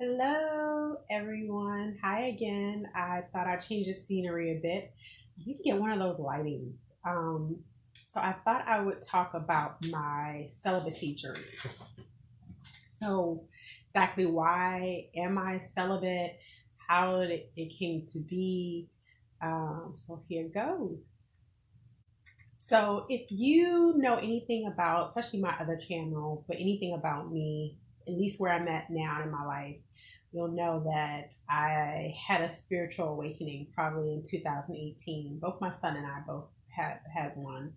Hello, everyone. Hi again. I thought I'd change the scenery a bit. I need to get one of those lightings. Um, so I thought I would talk about my celibacy journey. So, exactly why am I celibate? How it came to be? So here goes. So if you know anything about, especially my other channel, but anything about me, at least where I'm at now in my life, you'll know that I had a spiritual awakening probably in 2018. Both my son and I both had one.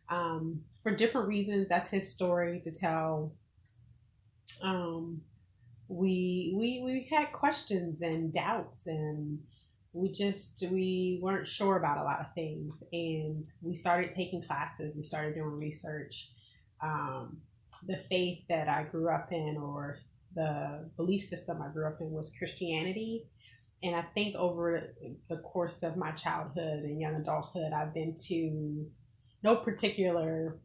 For different reasons, that's his story to tell. Um, we had questions and doubts, and we weren't sure about a lot of things, and we started taking classes. We started doing research. um, the faith that I grew up in, or the belief system I grew up in, was Christianity. And I think over the course of my childhood and young adulthood, I've been to no particular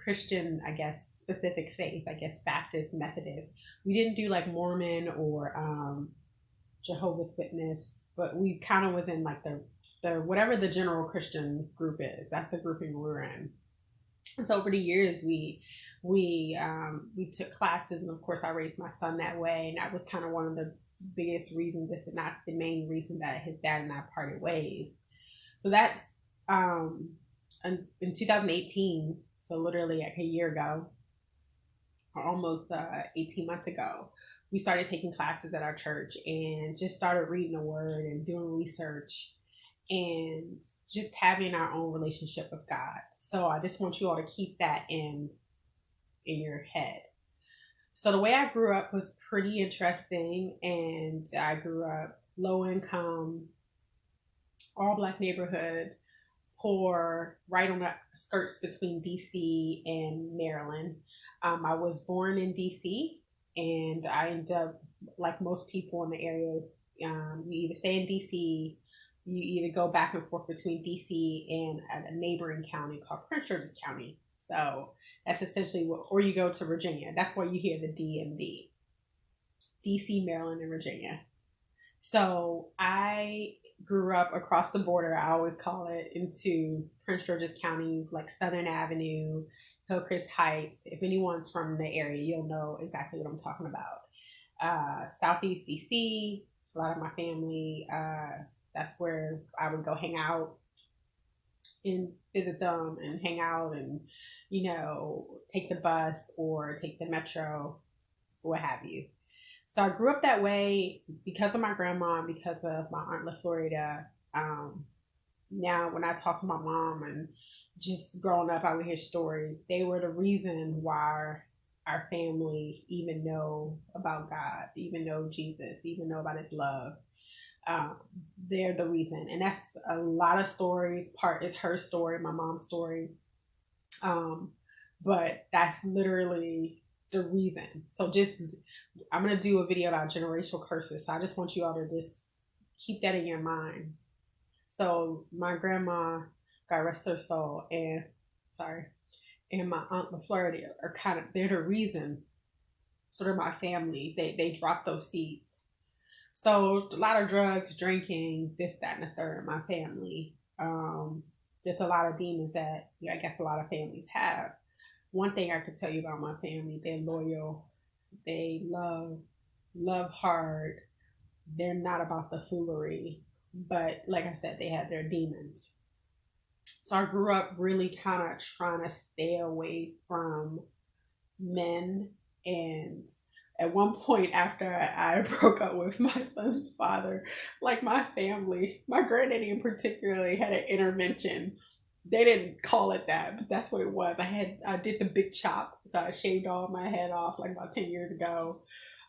Christian, I guess, specific faith, I guess Baptist, Methodist. We didn't do like Mormon or Jehovah's Witness, but we kind of was in like the whatever the general Christian group is. That's the grouping we were in. And so over the years, we took classes, and of course, I raised my son that way, and that was kind of one of the biggest reasons, if not the main reason, that his dad and I parted ways. So that's in 2018, so literally like a year ago, or almost 18 months ago, we started taking classes at our church and just started reading the word and doing research and just having our own relationship with God. So I just want you all to keep that in your head. So the way I grew up was pretty interesting, and I grew up low income, all black neighborhood, poor, right on the skirts between DC and Maryland. I was born in DC, and I ended up, like most people in the area, you either stay in DC, you either go back and forth between DC and a neighboring county called Prince George's County. So that's essentially what, or you go to Virginia. That's why you hear the DMV, DC, Maryland, and Virginia. So I grew up across the border, I always call it, into Prince George's County, like Southern Avenue, Hillcrest Heights. If anyone's from the area, you'll know exactly what I'm talking about. Southeast DC, a lot of my family, that's where I would go hang out and visit them and hang out and, take the bus or take the metro, what have you. So I grew up that way because of my grandma and because of my aunt La Florida. Now, when I talk to my mom and just growing up, I would hear stories. They were the reason why our family even know about God, even know Jesus, even know about His love. Um, they're the reason, and that's a lot of stories. Part is her story, my mom's story, um, but that's literally the reason. So just, I'm gonna do a video about generational curses. So I just want you all to just keep that in your mind. So my grandma, God rest her soul, and sorry, and my aunt La Florida are kind of, they're the reason. So they're my family. They dropped those seeds. So a lot of drugs, drinking, this, that, and the third. My family. There's a lot of demons that, I guess a lot of families have. One thing I could tell you about my family: they're loyal. They love hard. They're not about the foolery. But like I said, they had their demons. So I grew up really kind of trying to stay away from men. And at one point, after I broke up with my son's father, like my family, my granddaddy in particular, had an intervention. They didn't call it that, but that's what it was. I did the big chop, so I shaved all my head off like about 10 years ago,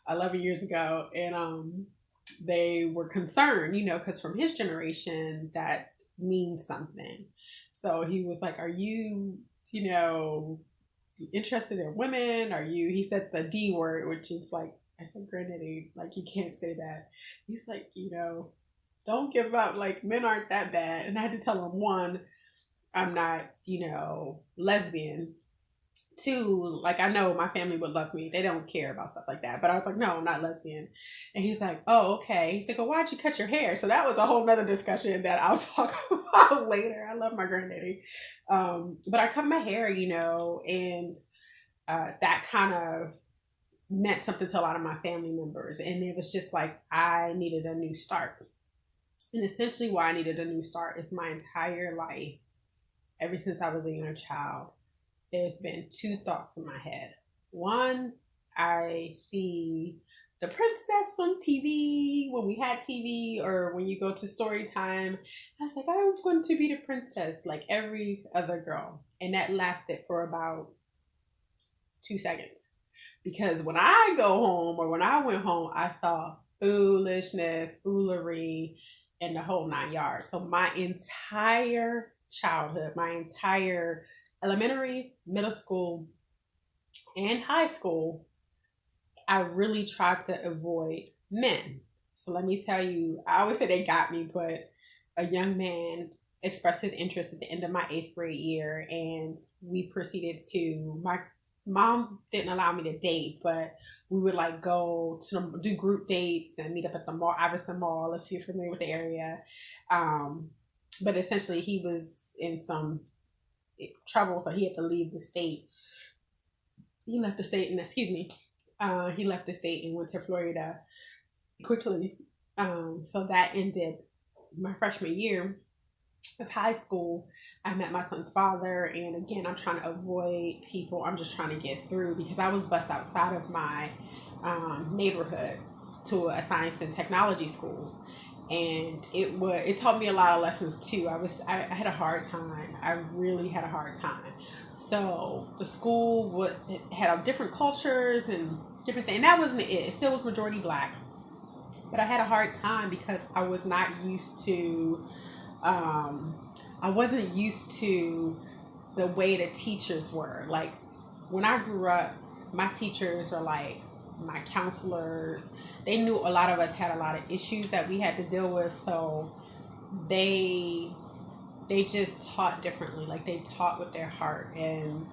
11 years ago, and they were concerned, because from his generation that means something. So he was like, "Are you, you know, interested in women? Are you?" He said the D word, which is like, I said, "Granddaddy, like you can't say that." He's like, "Don't give up. Like men aren't that bad." And I had to tell him, one, I'm not, lesbian. Two, like, I know my family would love me. They don't care about stuff like that. But I was like, no, I'm not lesbian. And he's like, oh, okay. He's like, well, why'd you cut your hair? So that was a whole nother discussion that I'll talk about later. I love my granddaddy. But I cut my hair, and that kind of meant something to a lot of my family members. And it was just like I needed a new start. And essentially, why I needed a new start is my entire life, ever since I was a young child, there's been two thoughts in my head. One, I see the princess on TV when we had TV, or when you go to story time. I was like, I'm going to be the princess like every other girl. And that lasted for about 2 seconds. Because when I go home, or when I went home, I saw foolishness, foolery, and the whole 9 yards. So my entire childhood, my entire elementary, middle school, and high school, I really tried to avoid men. So let me tell you, I always say they got me, but a young man expressed his interest at the end of my 8th grade year, and we proceeded to, my mom didn't allow me to date, but we would like go to do group dates and meet up at the mall, Iverson Mall, if you're familiar with the area. Um, but essentially, he was in some trouble, so he had to leave the state. He left the state, and excuse me, he left the state and went to Florida quickly. So that ended my freshman year of high school. I met my son's father, and again, I'm trying to avoid people. I'm just trying to get through, because I was bused outside of my neighborhood to a science and technology school, and it taught me a lot of lessons too. I had a hard time. I really had a hard time. So the school had different cultures and different things, and that wasn't it. It still was majority black, but I had a hard time because I was not used to. I wasn't used to the way the teachers were. Like, when I grew up, my teachers were like my counselors. They knew a lot of us had a lot of issues that we had to deal with, so they they just taught differently. Like, they taught with their heart, and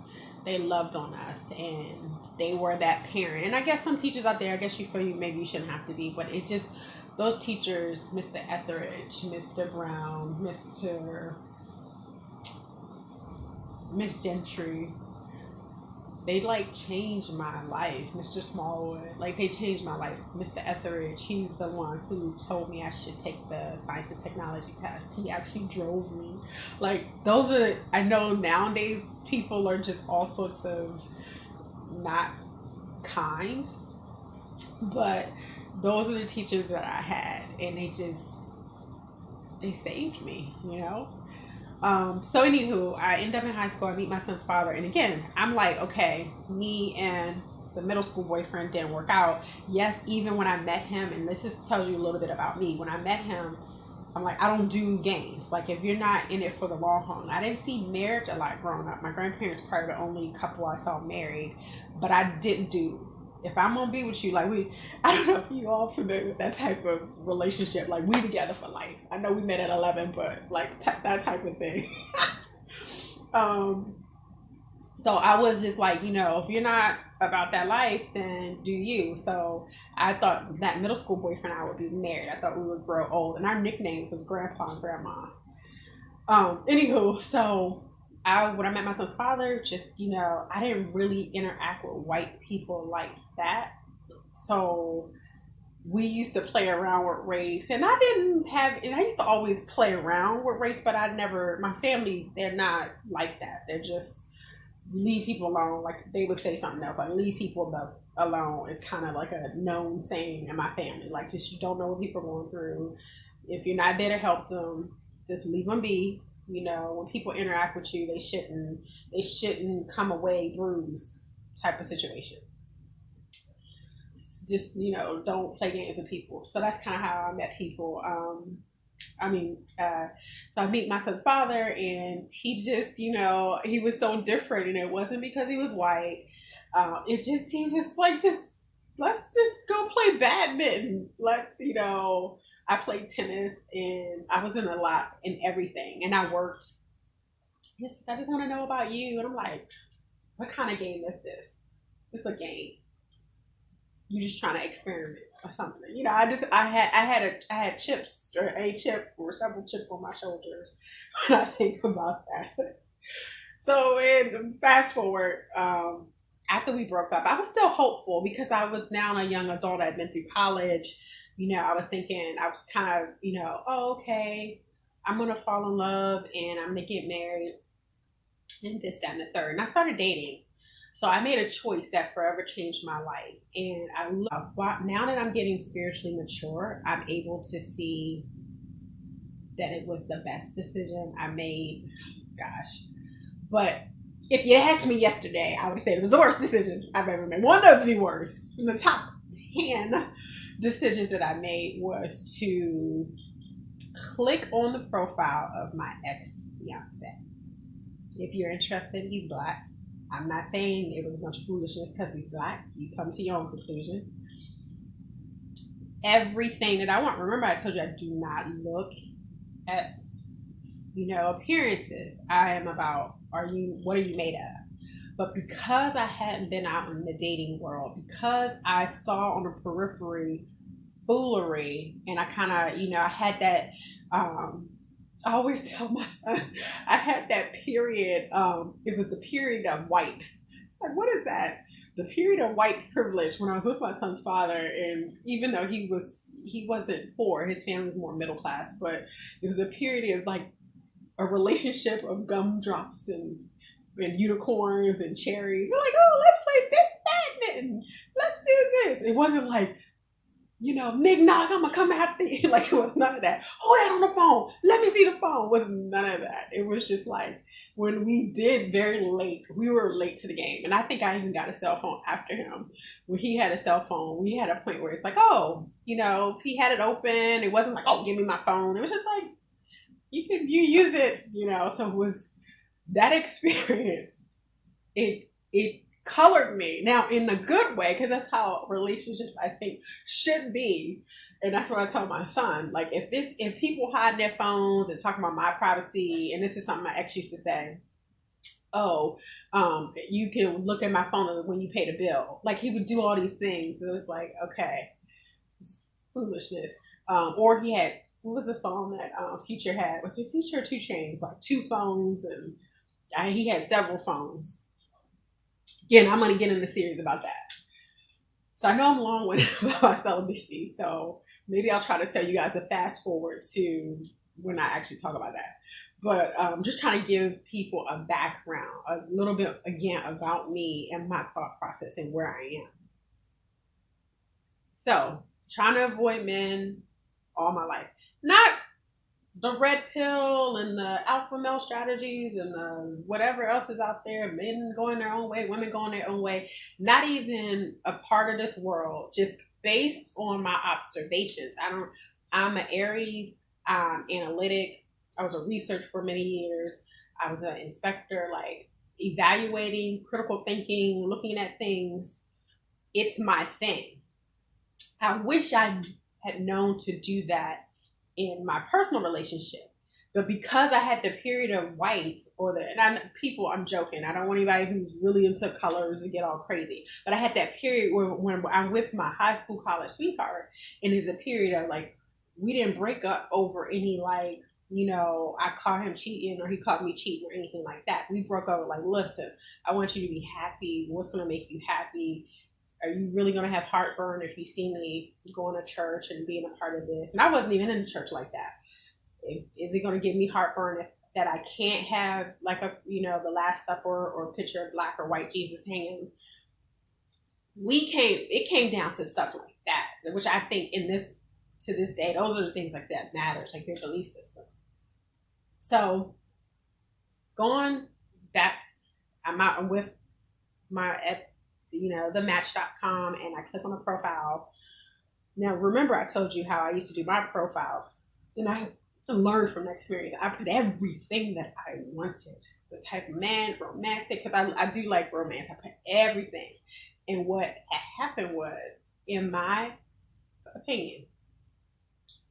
they loved on us, and they were that parent. And I guess some teachers out there, I guess you feel maybe you shouldn't have to be, but it just, those teachers, Mr. Etheridge, Mr. Brown, Miss Gentry, they like changed my life. Mr. Smallwood, like, they changed my life. Mr. Etheridge, he's the one who told me I should take the science and technology test. He actually drove me. Like, those are, I know nowadays people are just all sorts of not kind, but those are the teachers that I had, and they saved me. So anywho, I end up in high school. I meet my son's father, and again, I'm like, okay, me and the middle school boyfriend didn't work out. Yes, even when I met him, and this just tells you a little bit about me. When I met him, I'm like, I don't do games. Like, if you're not in it for the long haul. I didn't see marriage a lot growing up. My grandparents probably the only couple I saw married, but I didn't do. If I'm gonna be with you, like, I don't know if you all familiar with that type of relationship. Like, we together for life. I know we met at 11, but like that type of thing. um, so I was just like, if you're not about that life, then do you. So I thought that middle school boyfriend and I would be married. I thought we would grow old, and our nicknames was Grandpa and Grandma. Anywho, so when I met my son's father, just I didn't really interact with white people like that. So we used to play around with race, and I used to always play around with race, but my family, they're not like that. They're just leave people alone. Like, they would say something else, like, leave people alone is kind of like a known saying in my family. Like, just, you don't know what people are going through. If you're not there to help them, just leave them be. When people interact with you, they shouldn't come away bruised type of situation. Just, don't play games with people. So that's kind of how I met people. I mean, so I meet my son's father, and he just, he was so different, and it wasn't because he was white. He was like, just, let's just go play badminton. I played tennis, and I was in a lot in everything, and I worked. I just want to know about you, and I'm like, what kind of game is this? It's a game. You're just trying to experiment or something. You know, I had chips or a chip or several chips on my shoulders when I think about that. So, and fast forward, after we broke up, I was still hopeful because I was now a young adult. I'd been through college. You know, I was thinking, I was kind of, you know, oh, okay, I'm going to fall in love and I'm going to get married and this, that, and the third. And I started dating. So I made a choice that forever changed my life. And I love, now that I'm getting spiritually mature, I'm able to see that it was the best decision I made. Gosh. But if you asked me yesterday, I would say it was the worst decision I've ever made. One of the worst. In the top 10 decisions that I made was to click on the profile of my ex fiance. If you're interested, he's Black. I'm not saying it was a bunch of foolishness because he's Black. You come to your own conclusions. Everything that I want. Remember, I told you I do not look at, you know, appearances. I am about, what are you made of? But because I hadn't been out in the dating world, because I saw on the periphery foolery, and I kind of, you know, I had that, I always tell my son, I had that period, it was the period of white. Like, what is that? The period of white privilege when I was with my son's father, and even though he wasn't poor, his family was more middle class, but it was a period of like a relationship of gumdrops and unicorns and cherries. They're like, oh, let's play big badminton. Let's do this. It wasn't like, you know, Nick knock, I'm gonna come after you. Like, it was none of that. Hold that on the phone. Let me see the phone. It was none of that. It was just like when we did very late, we were late to the game. And I think I even got a cell phone after him. When he had a cell phone, we had a point where it's like, oh, you know, if he had it open, it wasn't like, oh, give me my phone. It was just like, you use it, you know. So it was that experience. It colored me now in a good way, because that's how relationships I think should be. And that's what I tell my son, like, if people hide their phones and talk about my privacy, and this is something my ex used to say, oh, you can look at my phone when you pay the bill. Like, he would do all these things. It was like, okay, it's foolishness. Or he had, what was the song that Future had? Was it Future or 2 Chainz? Like 2 phones, and he had several phones. Again, I'm going to get in the series about that. So I know I'm long-winded about my celibacy, so maybe I'll try to tell you guys a fast forward to when I actually talk about that. But just trying to give people a background, a little bit, again, about me and my thought process and where I am. So, trying to avoid men all my life. Not the red pill and the alpha male strategies and the whatever else is out there, men going their own way, women going their own way, not even a part of this world, just based on my observations. I'm an Aries, analytic. I was a researcher for many years. I was an inspector, like evaluating, critical thinking, looking at things. It's my thing. I wish I had known to do that in my personal relationship. But because I had the period of white, I'm joking. I don't want anybody who's really into colors to get all crazy. But I had that period when I'm with my high school, college sweetheart, and it's a period of like, we didn't break up over any, like, you know, I caught him cheating or he caught me cheating or anything like that. We broke up like, listen, I want you to be happy. What's going to make you happy? Are you really going to have heartburn if you see me going to church and being a part of this? And I wasn't even in the church like that. Is it going to give me heartburn that I can't have, like, the Last Supper or a picture of black or white Jesus hanging? It came down to stuff like that, which I think to this day, those are the things like that matters, like your belief system. So going back, I'm with my the match.com, and I click on the profile. Now, remember I told you how I used to do my profiles, and I learned from that experience. I put everything that I wanted, the type of man, romantic, because I do like romance. I put everything. And what happened was, in my opinion,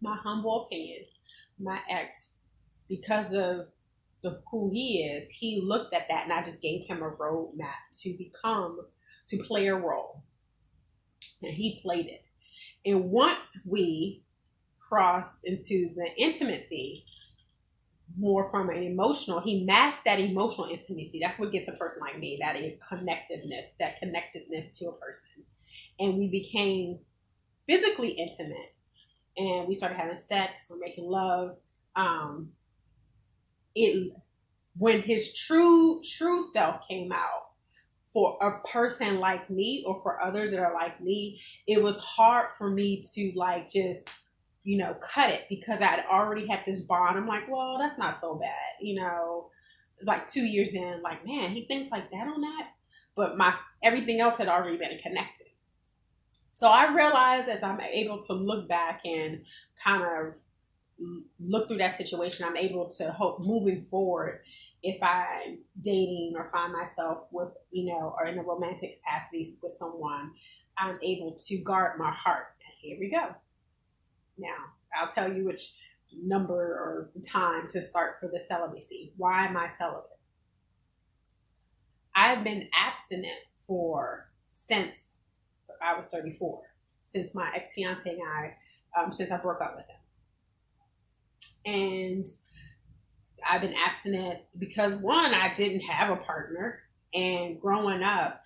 my humble opinion, my ex, because of who he is, he looked at that and I just gave him a roadmap to play a role. And he played it. And once we crossed into the intimacy, more from an emotional, he masked that emotional intimacy. That's what gets a person like me, that connectedness to a person. And we became physically intimate, and we started having sex, we're making love. It When his true self came out, for a person like me or for others that are like me, it was hard for me to like just, cut it, because I had already had this bond. I'm like, well, that's not so bad. It's like 2 years in, like, man, he thinks like that on that. But everything else had already been connected. So I realized, as I'm able to look back and kind of look through that situation, I'm able to hope moving forward, if I'm dating or find myself with, or in a romantic capacity with someone, I'm able to guard my heart. Here we go. Now, I'll tell you which number or time to start for the celibacy. Why am I celibate? I've been abstinent since I was 34, since my ex-fiance and since I broke up with him. And I've been abstinent because, one, I didn't have a partner. And growing up,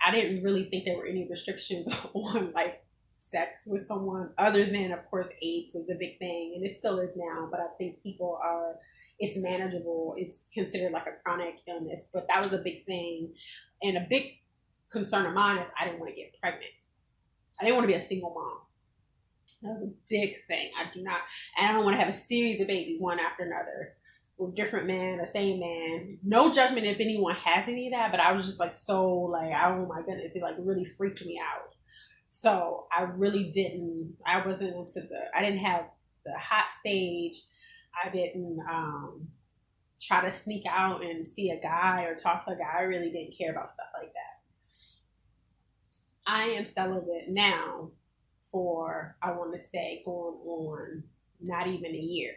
I didn't really think there were any restrictions on like sex with someone, other than, of course, AIDS was a big thing, and it still is now. But I think it's manageable. It's considered like a chronic illness, but that was a big thing. And a big concern of mine is I didn't want to get pregnant. I didn't want to be a single mom. That was a big thing. And I don't want to have a series of babies, one after another, with different men, the same man. No judgment if anyone has any of that, but I was just like, so like, oh my goodness, it like really freaked me out. So I didn't have the hot stage. I didn't try to sneak out and see a guy or talk to a guy. I really didn't care about stuff like that. I am celibate now for, I want to say, going on not even a year.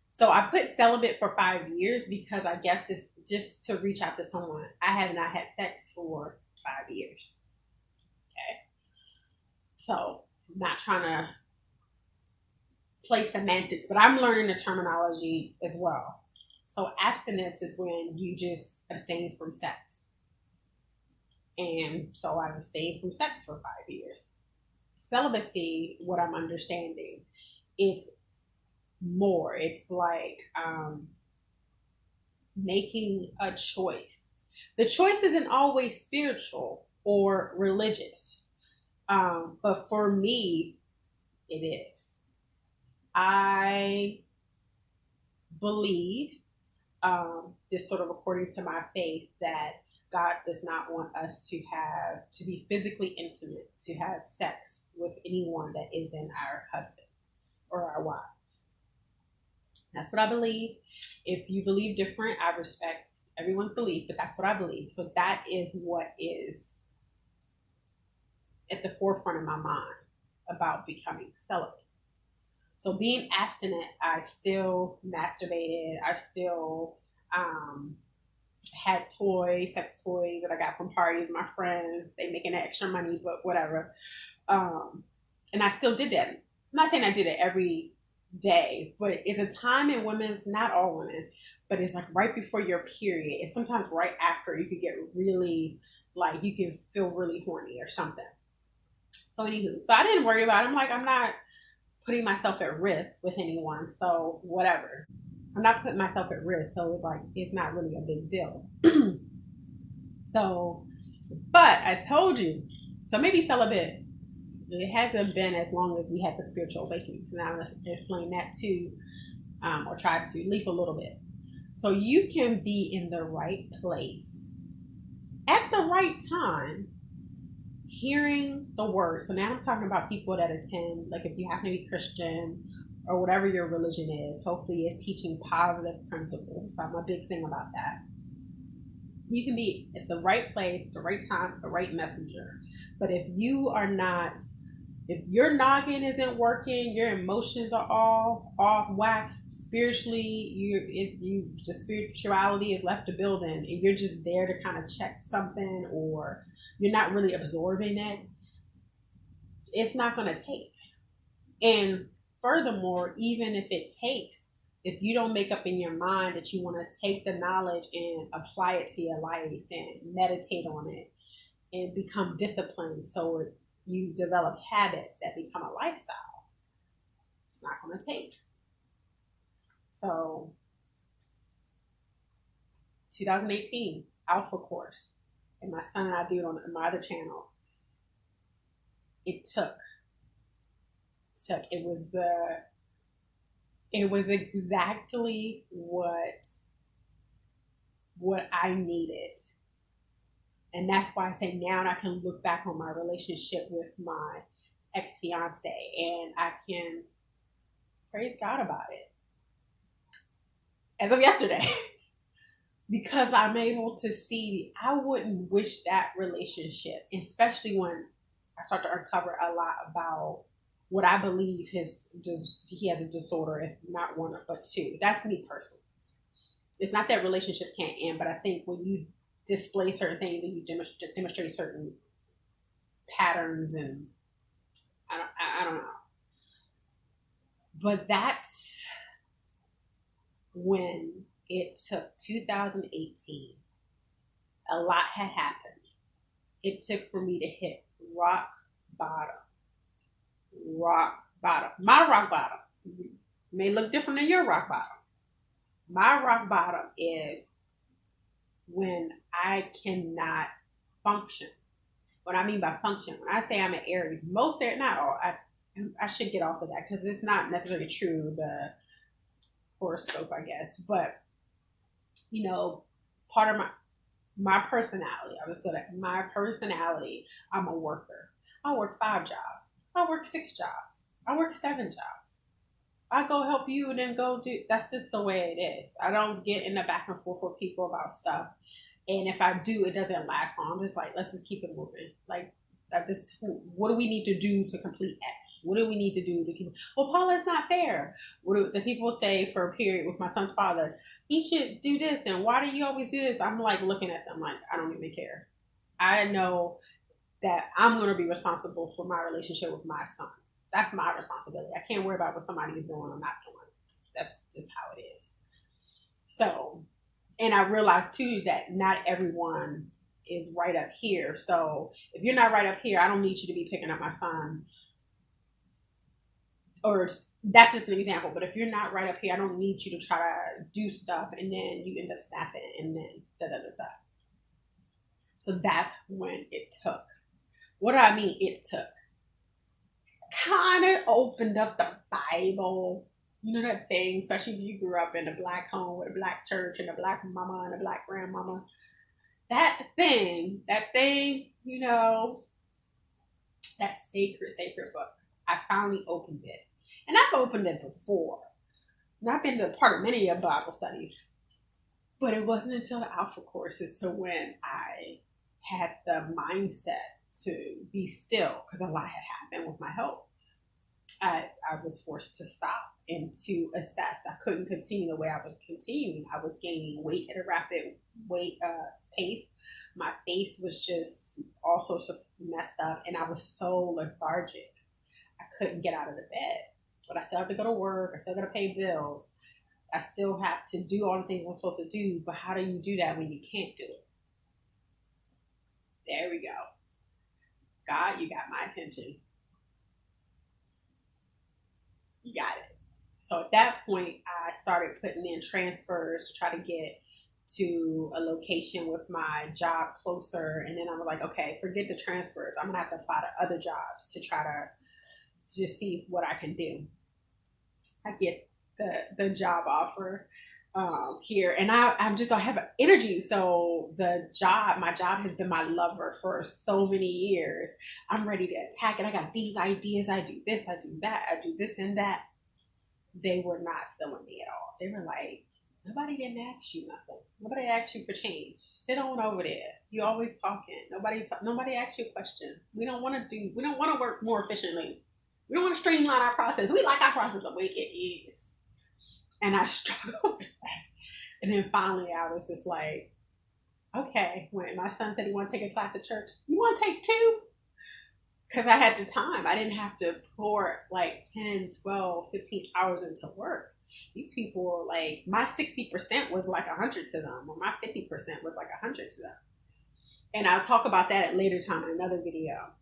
So I put celibate for 5 years because I guess it's just to reach out to someone. I have not had sex for 5 years. Okay. So I'm not trying to play semantics, but I'm learning the terminology as well. So abstinence is when you just abstain from sex. And so I've abstained from sex for 5 years. Celibacy, what I'm understanding, is more. It's like making a choice. The choice isn't always spiritual or religious, but for me, it is. I believe, this sort of according to my faith, that God does not want us to be physically intimate, to have sex with anyone that isn't our husband or our wives. That's what I believe. If you believe different, I respect everyone's belief, but that's what I believe. So that is what is at the forefront of my mind about becoming celibate. So being abstinent, I still masturbated. I still had sex toys that I got from parties. My friends, they making extra money, but whatever. And I still did that. I'm not saying I did it every day, but it's a time in women's, not all women, but it's like right before your period, and sometimes right after, you could get really, like, you can feel really horny or something. So anywho, so I didn't worry about it. I'm like, I'm not putting myself at risk with anyone, so whatever. I'm not putting myself at risk, so it's like, it's not really a big deal. So, but I told you, so maybe celibate, it hasn't been as long as we had the spiritual awakening. So now let's explain that too, or try to, at least a little bit. So you can be in the right place at the right time, hearing the word. So now I'm talking about people that attend, like if you happen to be Christian or whatever your religion is, hopefully it's teaching positive principles. So I'm a big thing about that. You can be at the right place, at the right time, the right messenger. But if you are not If your noggin isn't working, your emotions are all off whack. Spiritually, just spirituality is left the building, and you're just there to kind of check something, or you're not really absorbing it. It's not going to take. And furthermore, even if it takes, if you don't make up in your mind that you want to take the knowledge and apply it to your life and meditate on it and become disciplined, so you develop habits that become a lifestyle, it's not going to take. So 2018 Alpha course, and my son and I do it on my other channel. It was exactly what I needed. And that's why I say now I can look back on my relationship with my ex-fiance and I can praise God about it as of yesterday. Because I'm able to see, I wouldn't wish that relationship, especially when I start to uncover a lot about what I believe he has a disorder, if not one but two. That's me personally. It's not that relationships can't end, but I think when you display certain things and you demonstrate certain patterns, and I don't know. But that's when it took 2018. A lot had happened. It took for me to hit rock bottom. Rock bottom. My rock bottom may look different than your rock bottom. My rock bottom is when I cannot function. What I mean by function, when I say I'm an Aries, most Aries, not all, I should get off of that because it's not necessarily true, the horoscope, I guess. But, part of my personality, I was good at my personality, I'm a worker. I work 5 jobs. I work 6 jobs. I work 7 jobs. I go help you and then go do, that's just the way it is. I don't get in the back and forth with people about stuff. And if I do, it doesn't last long. I'm just like, let's just keep it moving. Like, what do we need to do to complete X? What do we need to do to keep? Well, Paula, it's not fair. The people say for a period with my son's father, he should do this, and why do you always do this? I'm like looking at them like, I don't even care. I know that I'm going to be responsible for my relationship with my son. That's my responsibility. I can't worry about what somebody is doing or not doing. That's just how it is. So, and I realized too that not everyone is right up here. So if you're not right up here, I don't need you to be picking up my son. Or that's just an example. But if you're not right up here, I don't need you to try to do stuff and then you end up snapping and then da da da da. So that's when it took. What do I mean it took? Kind of opened up the Bible. You know that thing, especially if you grew up in a black home with a black church and a black mama and a black grandmama. That thing, that sacred book. I finally opened it. And I've opened it before. And I've been to part of many of Bible studies. But it wasn't until the Alpha courses to when I had the mindset to be still, because a lot had happened with my health. I was forced to stop and to assess. I couldn't continue the way I was continuing. I was gaining weight at a rapid pace. My face was just all sorts of messed up, and I was so lethargic. I couldn't get out of the bed. But I still have to go to work. I still got to pay bills. I still have to do all the things I'm supposed to do. But how do you do that when you can't do it? There we go. God, you got my attention. You got it. So at that point, I started putting in transfers to try to get to a location with my job closer. And then I was like, okay, forget the transfers. I'm going to have to apply to other jobs to try to just see what I can do. I get the job offer here, and I have energy. So my job has been my lover for so many years. I'm ready to attack it. I got these ideas. I do this, I do that, I do this and that. They were not feeling me at all. They were like, Nobody didn't ask you nothing. Nobody asked you for change. Sit on over there. You always talking. Nobody asked you a question. We don't want to work more efficiently. We don't want to streamline our process. We like our process the way it is. And I struggled with that. And then finally I was just like, okay, when my son said he wanted to take a class at church, you want to take two? Because I had the time. I didn't have to pour like 10, 12, 15 hours into work. These people were like, my 60% was like 100 to them, or my 50% was like 100 to them. And I'll talk about that at a later time in another video,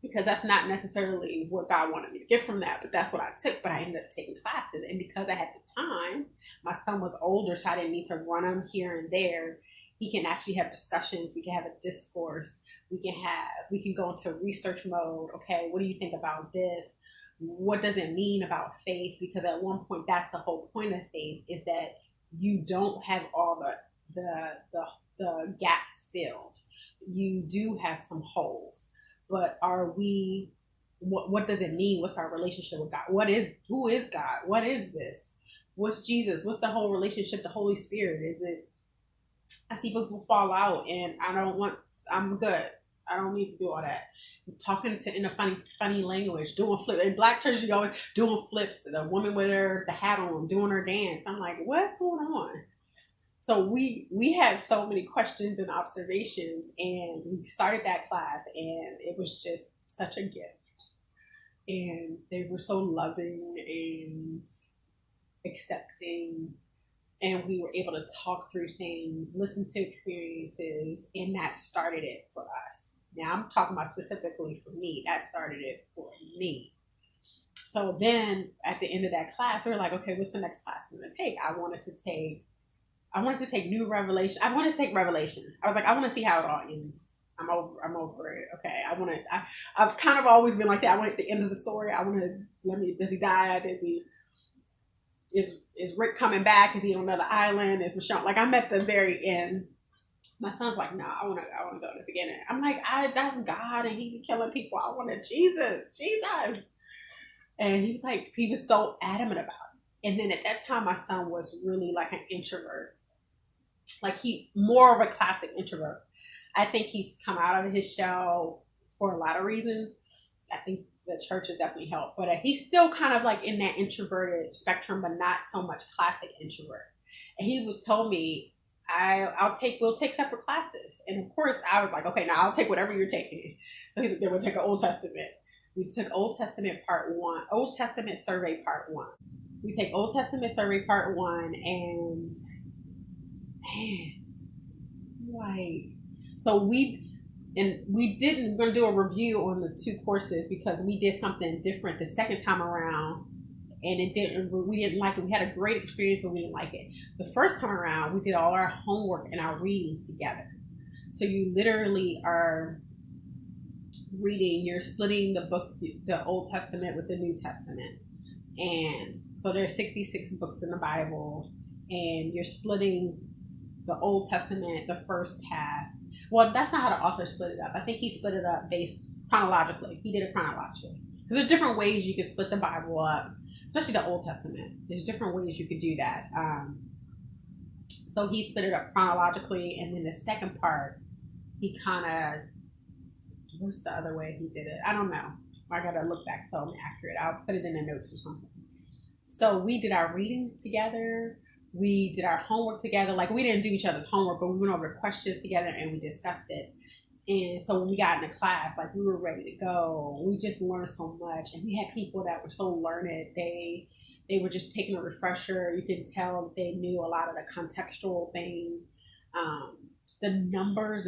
because that's not necessarily what God wanted me to get from that, but that's what I took. But I ended up taking classes. And because I had the time, my son was older, so I didn't need to run him here and there. He can actually have discussions. We can have a discourse. We can go into research mode. Okay, what do you think about this? What does it mean about faith? Because at one point, that's the whole point of faith, is that you don't have all the gaps filled. You do have some holes, but are we? What does it mean? What's our relationship with God? Who is God? What is this? What's Jesus? What's the whole relationship? The Holy Spirit? Is it? I see people fall out, and I'm good. I don't need to do all that. Talking to in a funny language, doing flips. In black church, you always doing flips. The woman with the hat on, doing her dance. I'm like, what's going on? So we had so many questions and observations, and we started that class, and it was just such a gift. And they were so loving and accepting, and we were able to talk through things, listen to experiences, and that started it for us. Now I'm talking about specifically for me. That started it for me. So then at the end of that class, we were like, okay, what's the next class we're gonna take? I wanted to take new revelation. I wanted to take revelation. I was like, I want to see how it all ends. I'm over it. Okay. I've kind of always been like that. I want the end of the story. Does he die? Is Rick coming back? Is he on another island? Is Michonne, like, I'm at the very end. My son's like, no, I want to go to the beginning. I'm like, that's God, and he be killing people. I wanted Jesus. And he was so adamant about it. And then at that time, my son was really like an introvert. Like, he more of a classic introvert. I think he's come out of his shell for a lot of reasons. I think the church has definitely helped, but he's still kind of like in that introverted spectrum, but not so much classic introvert. And he was told me, we'll take separate classes. And of course I was like, okay, now I'll take whatever you're taking. So he said, we'll take an Old Testament. We took Old Testament part 1, Old Testament survey part 1. We take Old Testament survey part 1, and man, like, so we're going to do a review on the 2 courses, because we did something different the second time around, and we didn't like it. We had a great experience, but we didn't like it. The first time around, we did all our homework and our readings together. So you literally are reading, you're splitting the books, the Old Testament with the New Testament. And so there's 66 books in the Bible, and you're splitting the Old Testament, the first half. Well, that's not how the author split it up. I think he split it up based chronologically. He did it chronologically. Because there's different ways you can split the Bible up, especially the Old Testament. There's different ways you could do that. So he split it up chronologically, and then the second part, he kind of, what's the other way he did it? I don't know. I gotta look back so I'm accurate. I'll put it in the notes or something. So we did our readings together. We did our homework together. Like, we didn't do each other's homework, but we went over the questions together and we discussed it. And so when we got into class, like, we were ready to go. We just learned so much. And we had people that were so learned. They were just taking a refresher. You can tell that they knew a lot of the contextual things. The numbers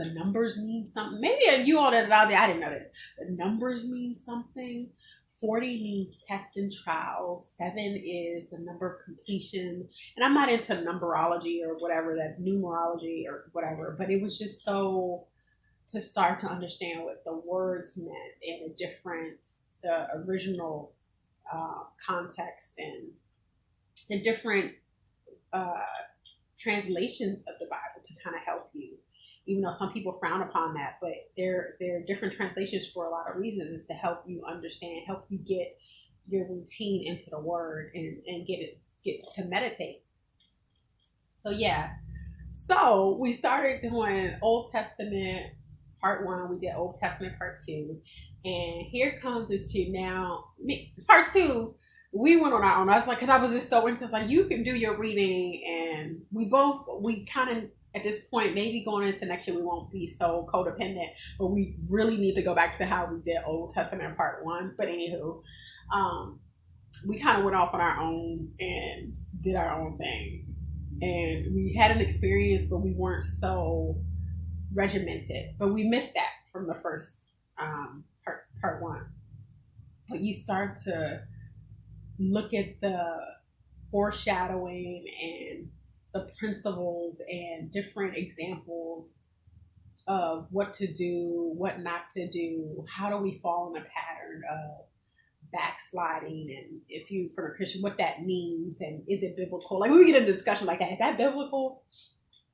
mean something. Maybe you all that's out there, I didn't know that. The numbers mean something. 40 means test and trial. 7 is the number of completion. And I'm not into numberology or whatever, that numerology or whatever, but it was just so to start to understand what the words meant and the original context and the different translations of the Bible to kind of help you. Even though some people frown upon that, but there are different translations for a lot of reasons, to help you understand, help you get your routine into the word and get to meditate. So yeah. So we started doing Old Testament part one. We did Old Testament part two, and here comes into now part two. We went on our own. I was like, because I was just so intense. Like, you can do your reading, and we kind of at this point, maybe going into next year, we won't be so codependent, but we really need to go back to how we did Old Testament part one. But anywho, um, we kind of went off on our own and did our own thing. And we had an experience, but we weren't so regimented. But we missed that from the first part one. But you start to look at the foreshadowing and the principles and different examples of what to do, what not to do, how do we fall in a pattern of backsliding, and if you for a Christian, what that means, and is it biblical? Like, we get into a discussion like that. Is that biblical?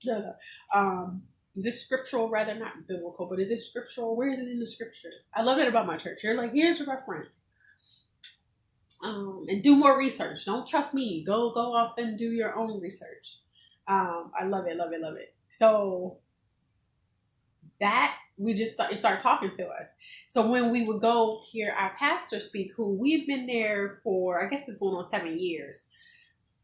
Is this scriptural? Rather, not biblical, but is this scriptural? Where is it in the scripture? I love that about my church. You're like, here's your reference. And do more research. Don't trust me. Go off and do your own research. I love it, love it, love it. So that we just start talking to us. So when we would go hear our pastor speak, who we've been there for, I guess it's going on 7 years.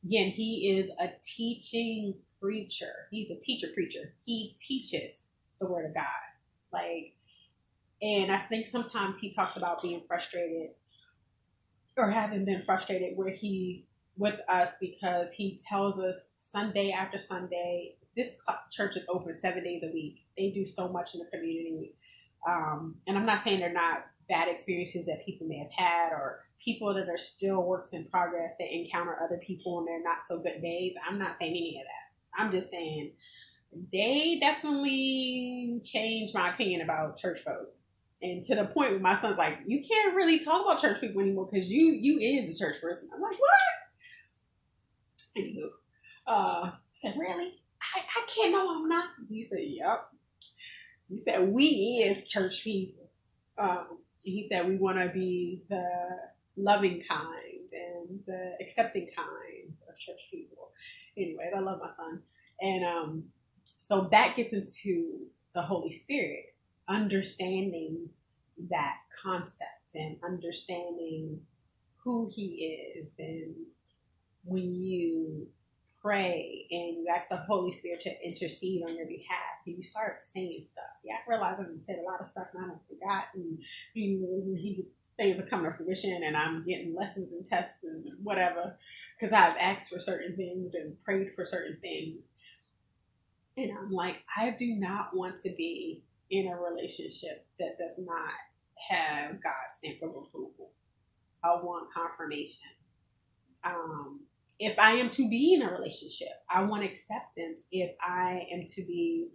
Again, he is a teaching preacher. He's a teacher preacher. He teaches the word of God. Like, and I think sometimes he talks about being frustrated or having been frustrated with us because he tells us Sunday after Sunday, this church is open 7 days a week. They do so much in the community. And I'm not saying they're not bad experiences that people may have had, or people that are still works in progress that encounter other people in their not so good days. I'm not saying any of that. I'm just saying they definitely changed my opinion about church folk. And to the point where my son's like, you can't really talk about church people anymore because you is a church person. I'm like, what? Anywho, he said, really? I can't. No, I'm not. He said, yep. He said, we is church people. He said, we want to be the loving kind and the accepting kind of church people. Anyways, I love my son. And so that gets into the Holy Spirit, understanding that concept and understanding who he is. And when you pray and you ask the Holy Spirit to intercede on your behalf, and you start saying stuff. See, I realize I've said a lot of stuff and I don't forgot, and things are coming to fruition, and I'm getting lessons and tests and whatever because I've asked for certain things and prayed for certain things. And I'm like, I do not want to be in a relationship that does not have God's stamp of approval. I want confirmation. If I am to be in a relationship, I want acceptance. If I am to be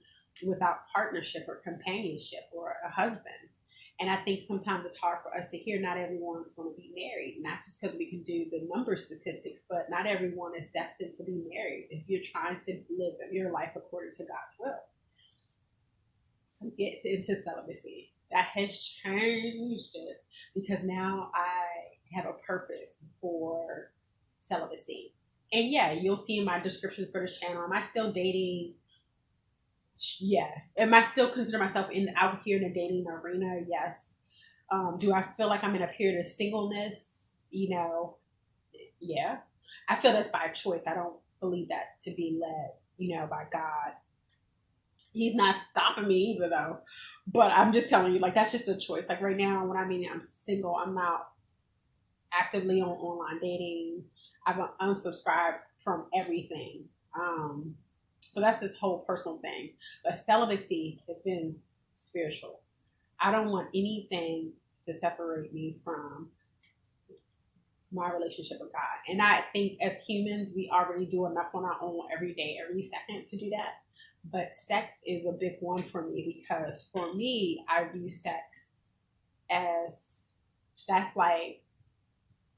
without partnership or companionship or a husband. And I think sometimes it's hard for us to hear not everyone's going to be married, not just because we can do the number statistics, but not everyone is destined to be married if you're trying to live your life according to God's will. So get into celibacy. That has changed it because now I have a purpose for celibacy. And yeah, you'll see in my description for this channel, am I still dating? Yeah. Am I still consider myself out here in the dating arena? Yes. Do I feel like I'm in a period of singleness? Yeah. I feel that's by choice. I don't believe that to be led, by God. He's not stopping me either though. But I'm just telling you, like, that's just a choice. Like right now, when I'm single, I'm not actively on online dating. I've unsubscribed from everything. So that's this whole personal thing. But celibacy has been spiritual. I don't want anything to separate me from my relationship with God. And I think as humans, we already do enough on our own every day, every second to do that. But sex is a big one for me because for me, I view sex as that's like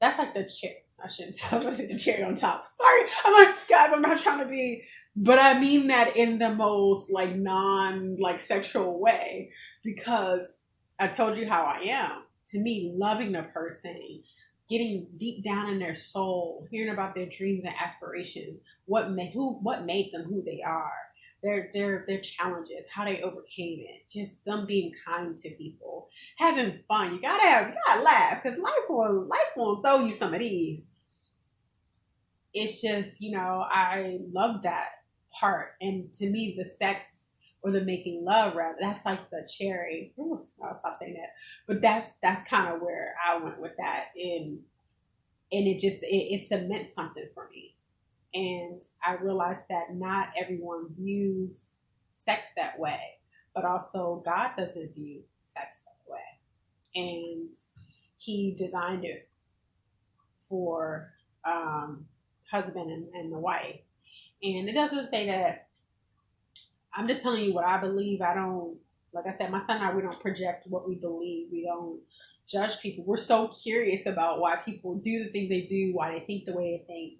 the cherry. I shouldn't tell the cherry on top. Sorry. I'm like, guys, I'm not trying to be, but I mean that in the most like non like sexual way, because I told you how I am. To me, loving the person, getting deep down in their soul, hearing about their dreams and aspirations, what made them who they are, their challenges, how they overcame it, just them being kind to people, having fun. You gotta laugh because life will throw you some of these. It's just, I love that part. And to me, the sex or the making love, rather, that's like the cherry. Ooh, I'll stop saying that. But that's kind of where I went with that. And it cements something for me. And I realized that not everyone views sex that way, but also God doesn't view sex that way. And He designed it for husband and the wife. And it doesn't say that. I'm just telling you what I believe. I don't, like I said, my son and I, we don't project what we believe. We don't judge people. We're so curious about why people do the things they do, why they think the way they think,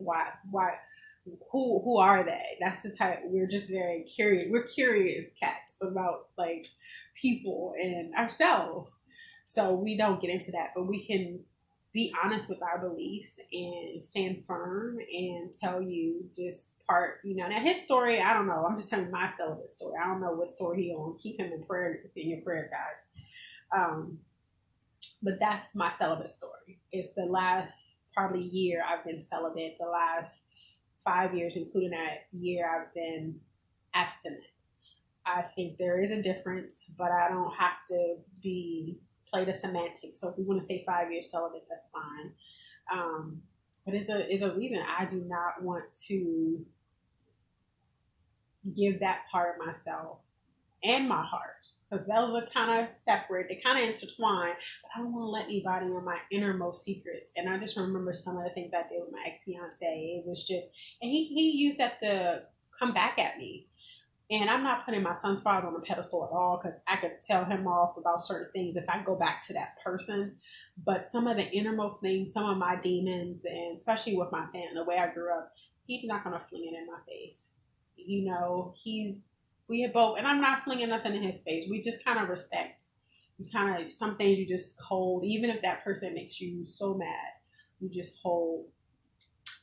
who are they? That's the type. We're just very curious. We're curious cats about like people and ourselves. So we don't get into that, but we can be honest with our beliefs and stand firm and tell you this part. Now his story, I don't know. I'm just telling my celibate story. I don't know what story he on. Keep him in your prayers, guys. But that's my celibate story. It's the last probably year I've been celibate. The last 5 years, including that year I've been abstinent. I think there is a difference, but I don't have to play the semantics. So if we want to say 5 years celibate, that's fine. But it's a reason I do not want to give that part of myself and my heart, because those are kind of separate. They kind of intertwine, but I don't want to let anybody in my innermost secrets. And I just remember some of the things I did with my ex-fiance. It was just, and he used that to come back at me. And I'm not putting my son's father on a pedestal at all, because I could tell him off about certain things if I go back to that person. But some of the innermost things, some of my demons, and especially with my family, the way I grew up, he's not going to fling it in my face. We have both, and I'm not flinging nothing in his face. We just kind of respect. You kind of, some things you just hold, even if that person makes you so mad, you just hold.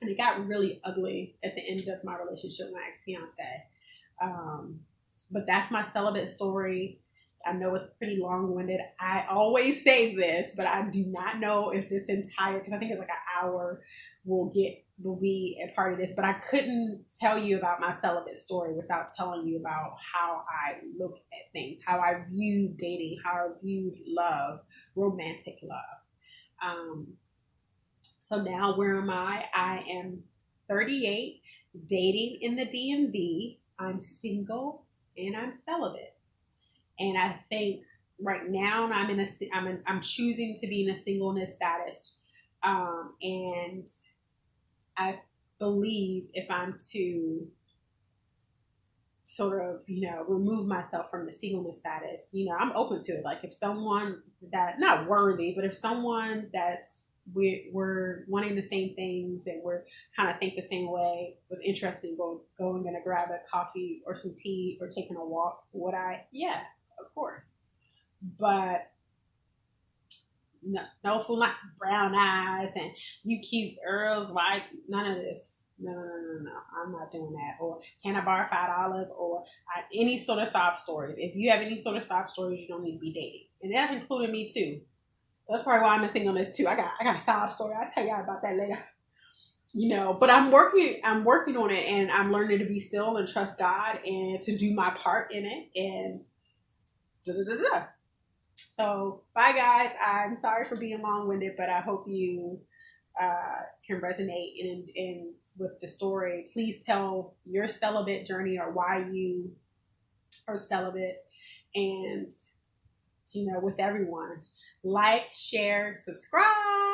And it got really ugly at the end of my relationship with my ex-fiance. But that's my celibate story. I know it's pretty long-winded. I always say this, but I do not know if this entire, because I think it's like an hour, will be a part of this. But I couldn't tell you about my celibate story without telling you about how I look at things, how I view dating, how I viewed love, romantic love. So now where am I? I am 38, dating in the DMV. I'm single and I'm celibate. And I think right now I'm choosing to be in a singleness status. And I believe if I'm to sort of, remove myself from the singleness status, I'm open to it. Like if someone that, not worthy, but if someone that's, we're wanting the same things and we're kind of think the same way, was interested in going and grab a coffee or some tea or taking a walk, yeah, of course. But no fool, not brown eyes and you cute Earls, like none of this. No. I'm not doing that. Or can I borrow $5? Or any sort of sob stories. If you have any sort of sob stories, you don't need to be dating, and that's including me too. That's probably why I'm a singleness too. I got a sob story. I'll tell y'all about that later. But I'm working on it, and I'm learning to be still and trust God and to do my part in it, and da da da da. So bye guys. I'm sorry for being long-winded, but I hope you can resonate in with the story. Please tell your celibate journey or why you are celibate, and with everyone. Like, share, subscribe.